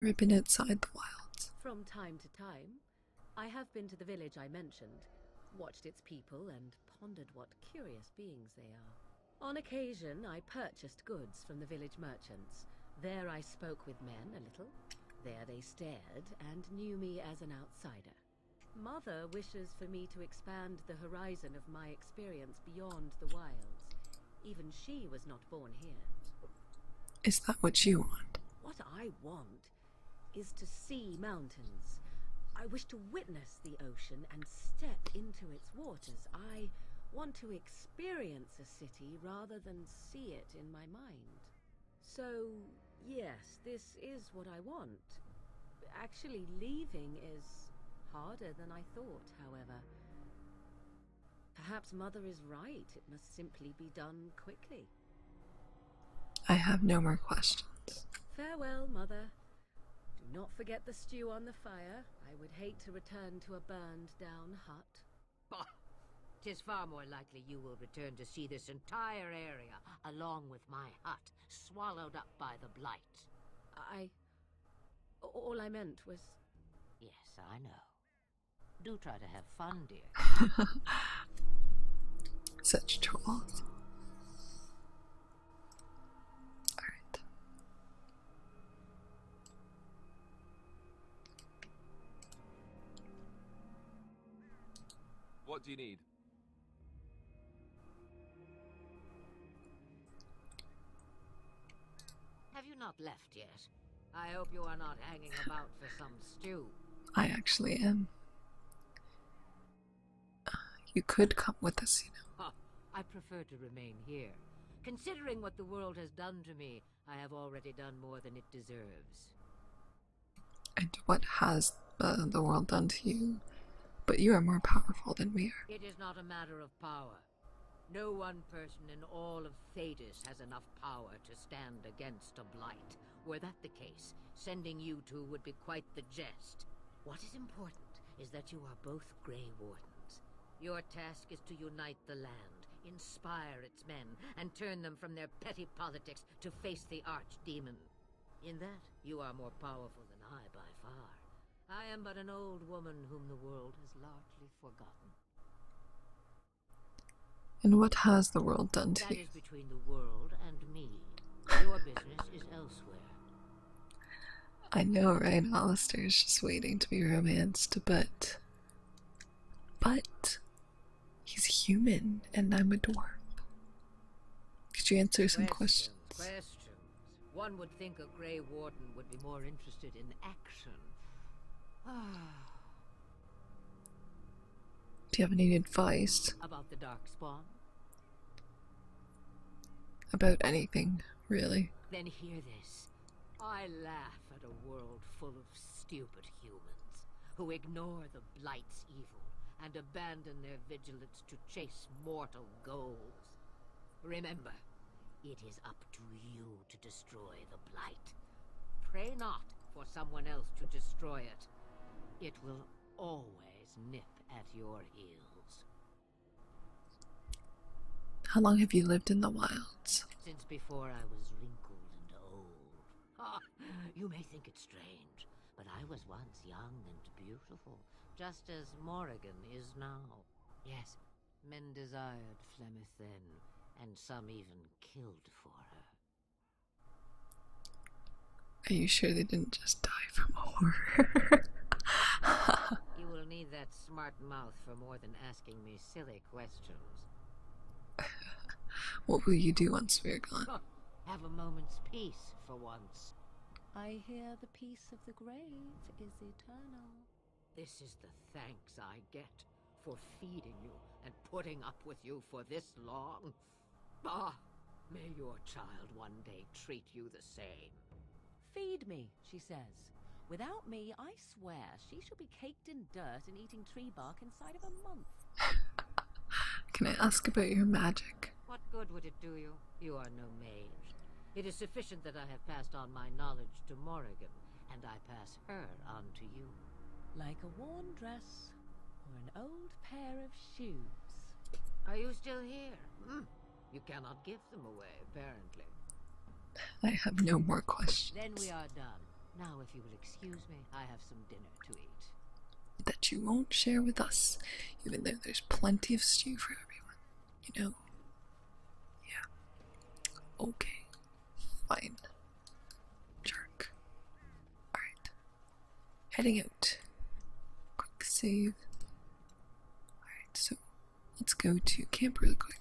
Ribbon outside the wilds. From time to time, I have been to the village I mentioned, watched its people, and pondered what curious beings they are. On occasion, I purchased goods from the village merchants. There I spoke with men a little. There they stared and knew me as an outsider. Mother wishes for me to expand the horizon of my experience beyond the wilds. Even she was not born here. Is that what you want? What I want is to see mountains. I wish to witness the ocean and step into its waters. I want to experience a city rather than see it in my mind. So, yes, this is what I want. Actually, leaving is harder than I thought, however. Perhaps Mother is right. It must simply be done quickly. I have no more questions. Farewell, Mother. Do not forget the stew on the fire. I would hate to return to a burned-down hut. Bah! 'Tis far more likely you will return to see this entire area, along with my hut, swallowed up by the blight. All I meant was... Yes, I know. Do try to have fun, dear. Such trolls. Alright. What do you need? Have you not left yet? I hope you are not hanging about for some stew. I actually am. You could come with us, you know. Huh, I prefer to remain here. Considering what the world has done to me, I have already done more than it deserves. And what has the world done to you? But you are more powerful than we are. It is not a matter of power. No one person in all of Thedas has enough power to stand against a blight. Were that the case, sending you two would be quite the jest. What is important is that you are both Grey Wardens. Your task is to unite the land, inspire its men, and turn them from their petty politics to face the archdemon. In that, you are more powerful than I by far. I am but an old woman whom the world has largely forgotten. And what has the world done to That you? is between the world and me. Your business is elsewhere. I know, right? Alistair's just waiting to be romanced, but he's human and I'm a dwarf. Could you answer some questions? Questions. One would think a Grey Warden would be more interested in action. Do you have any advice About the Darkspawn? about anything, really? Then hear this. I laugh at a world full of stupid humans who ignore the Blight's evil and abandon their vigilance to chase mortal goals. Remember, it is up to you to destroy the Blight. Pray not for someone else to destroy it. It will always nip at your heels. How long have you lived in the wilds? Since before I was wrinkled and old. Ah, you may think it strange, but I was once young and beautiful, just as Morrigan is now. Yes, men desired Flemeth then, and some even killed for her. Are you sure they didn't just die from horror? You will need that smart mouth for more than asking me silly questions. What will you do once we're gone? Have a moment's peace for once. I hear the peace of the grave is eternal. This is the thanks I get for feeding you and putting up with you for this long. Ah, may your child one day treat you the same. Feed me, she says. Without me, I swear, she shall be caked in dirt and eating tree bark inside of a month. Can I ask about your magic? What good would it do you? You are no mage. It is sufficient that I have passed on my knowledge to Morrigan, and I pass her on to you. Like a worn dress or an old pair of shoes. Are you still here? You cannot give them away, apparently. I have no more questions. Then we are done. Now, if you will excuse me, I have some dinner to eat. That you won't share with us, even though there's plenty of stew for everyone. You know? Yeah. Okay. Fine. Jerk. Alright. Heading out. Quick save. Alright, so let's go to camp real quick.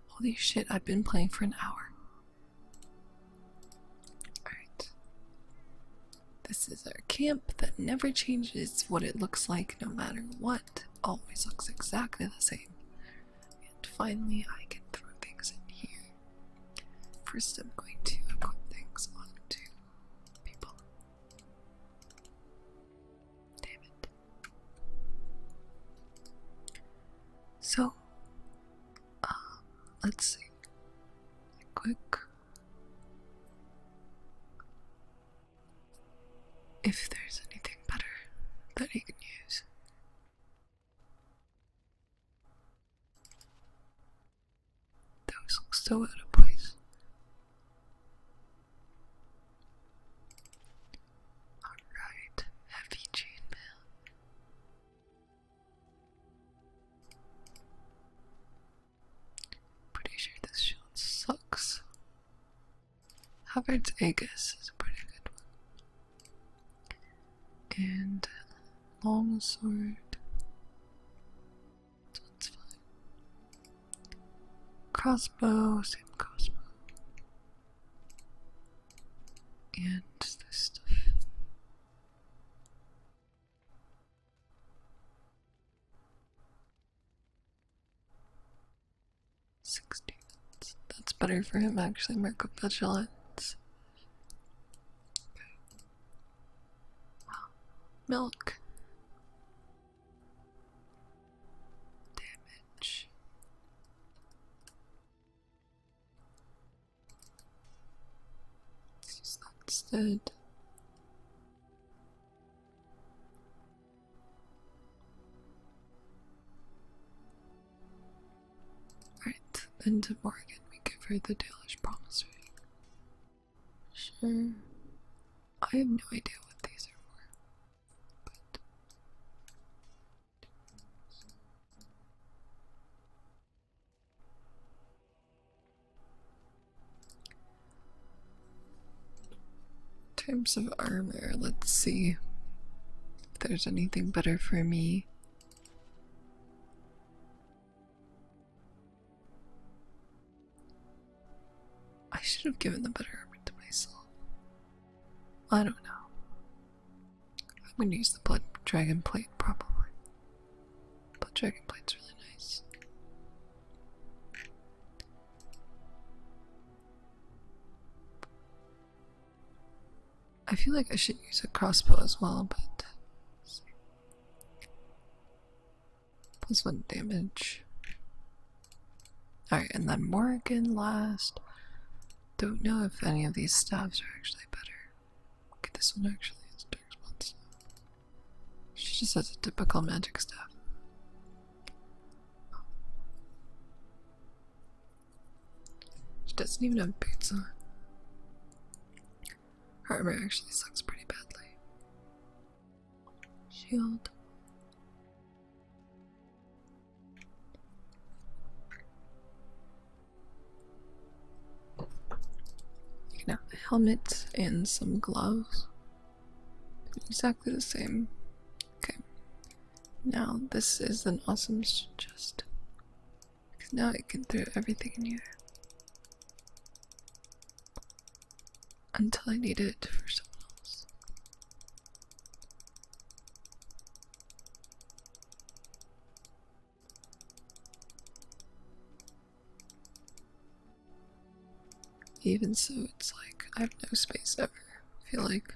Holy shit, I've been playing for an hour. Alright. This is our camp that never changes what it looks like no matter what. Always looks exactly the same. And finally, I can throw things in here. First, I'm going to equip things onto people. Damn it. So, let's see. Quick. If there's anything better that he can use. Those look so out of place. Alright, heavy chainmail. Pretty sure this shield sucks. Havard's Aegis is a pretty good one. And longsword. This one's fine. Crossbow, same crossbow. And this stuff. That's better for him actually, Mark of Vigilance. Okay. Wow. Milk. Damage. Let's use that instead. Alright, then to Morgan we give her the Dalish Promissory. Sure. I have no idea what these are for. But in terms of armor, let's see if there's anything better for me. I should have given the better armor to myself. I don't know. I'm gonna use the Blood Dragon Plate, probably. Blood Dragon Plate's really nice. I feel like I should use a crossbow as well, but let's see. +1 damage. Alright, and then Morgan last. Don't know if any of these staves are actually better. Okay, this one actually is Dark Spot staff. She just has a typical magic staff. She doesn't even have boots on. Her armor actually sucks pretty badly. Shield. You can have a helmet and some gloves. Exactly the same. Okay. Now this is an awesome chest. Because now I can throw everything in here. Until I need it for someone else. Even so, it's like I have no space ever, I feel like.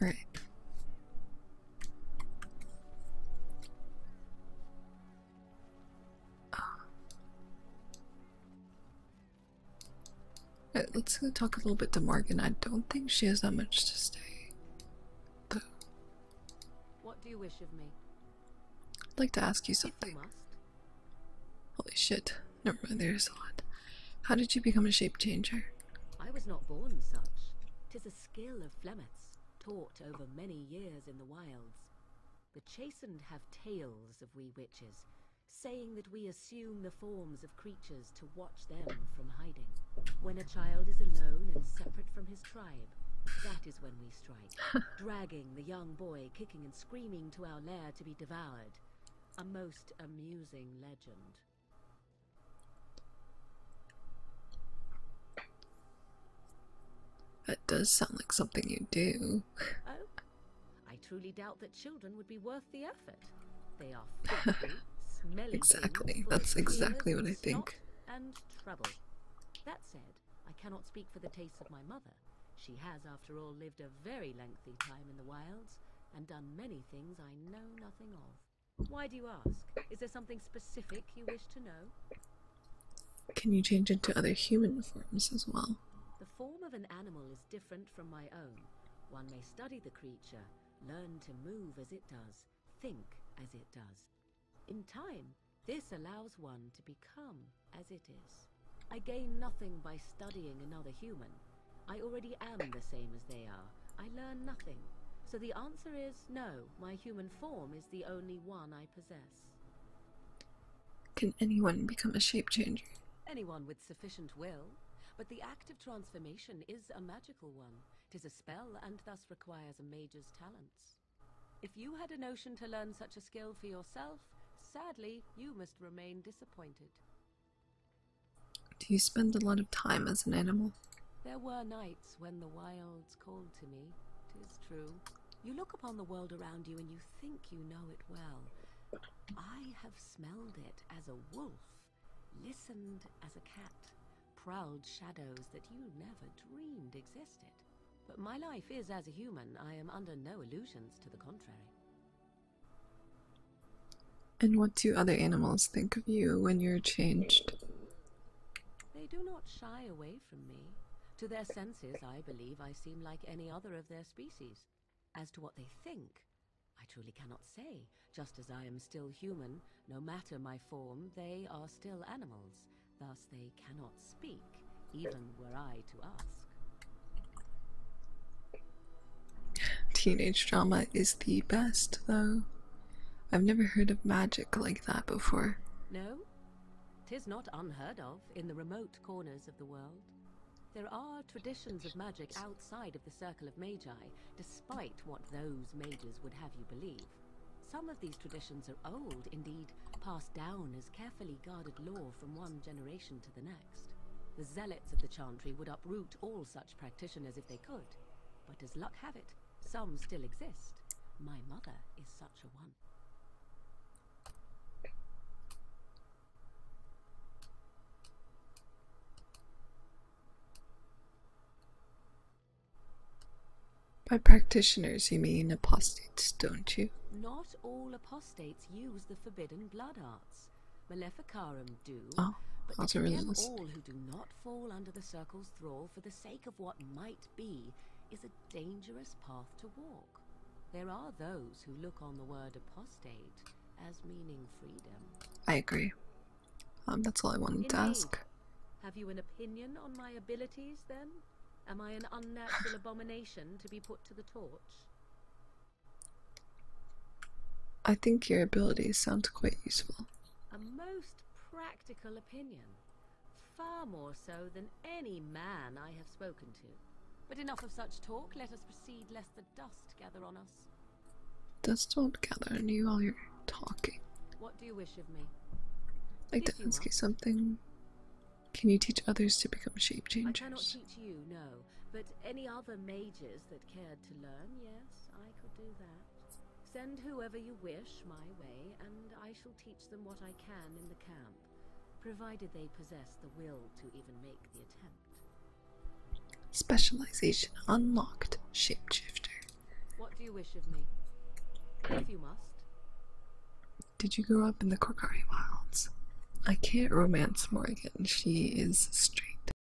Right. let's talk a little bit to Morgan. I don't think she has that much to say, though. What do you wish of me? I'd like to ask you If something. you must. Holy shit. Never mind, there's a lot. How did you become a shape changer? I was not born such. 'Tis a skill of Flemeth's, taught over many years in the wilds. The chastened have tales of we witches, saying that we assume the forms of creatures to watch them from hiding. When a child is alone and separate from his tribe, that is when we strike, dragging the young boy kicking and screaming to our lair to be devoured. A most amusing legend. That does sound like something you do. Oh, I truly doubt that children would be worth the effort. They are filthy, smelly Exactly, things full that's of exactly tears what I and think. snot and trouble. That said, I cannot speak for the tastes of my mother. She has, after all, lived a very lengthy time in the wilds and done many things I know nothing of. Why do you ask? Is there something specific you wish to know? Can you change into other human forms as well? The form of an animal is different from my own. One may study the creature, learn to move as it does, think as it does. In time, this allows one to become as it is. I gain nothing by studying another human. I already am the same as they are. I learn nothing. So the answer is no, my human form is the only one I possess. Can anyone become a shape changer? Anyone with sufficient will. But the act of transformation is a magical one. 'Tis a spell and thus requires a mage's talents. If you had a notion to learn such a skill for yourself, sadly, you must remain disappointed. Do you spend a lot of time as an animal? There were nights when the wilds called to me, 'tis true. You look upon the world around you and you think you know it well. I have smelled it as a wolf, listened as a cat, prowled shadows that you never dreamed existed. But my life is as a human. I am under no illusions to the contrary. And what do other animals think of you when you're changed? They do not shy away from me. To their senses, I believe I seem like any other of their species. As to what they think, I truly cannot say. Just as I am still human, no matter my form, they are still animals. Thus they cannot speak, even were I to ask. Teenage drama is the best, though. I've never heard of magic like that before. No, 'tis not unheard of in the remote corners of the world. There are traditions of magic outside of the circle of magi, despite what those mages would have you believe. Some of these traditions are old, indeed, passed down as carefully guarded lore from one generation to the next. The zealots of the Chantry would uproot all such practitioners if they could. But as luck have it, some still exist. My mother is such a one. By practitioners, you mean apostates, don't you? Not all apostates use the forbidden blood arts. Maleficarum do, Oh, but those to are really condemn nice. all who do not fall under the circle's thrall for the sake of what might be is a dangerous path to walk. There are those who look on the word apostate as meaning freedom. I agree. That's all I wanted to Indeed. ask. Have you an opinion on my abilities, then? Am I an unnatural abomination to be put to the torch? I think your abilities sound quite useful. A most practical opinion. Far more so than any man I have spoken to. But enough of such talk, let us proceed lest the dust gather on us. Dust won't gather on you while you're talking. What do you wish of me? I'd like If to you ask you must. something. Can you teach others to become shape I cannot changers? teach you, no. But any other mages that cared to learn, yes, I could do that. Send whoever you wish my way, and I shall teach them what I can in the camp, provided they possess the will to even make the attempt. Specialization unlocked, shapeshifter. What do you wish of me? If you must. Did you grow up in the Korgari Wilds? I can't romance Morgan. She is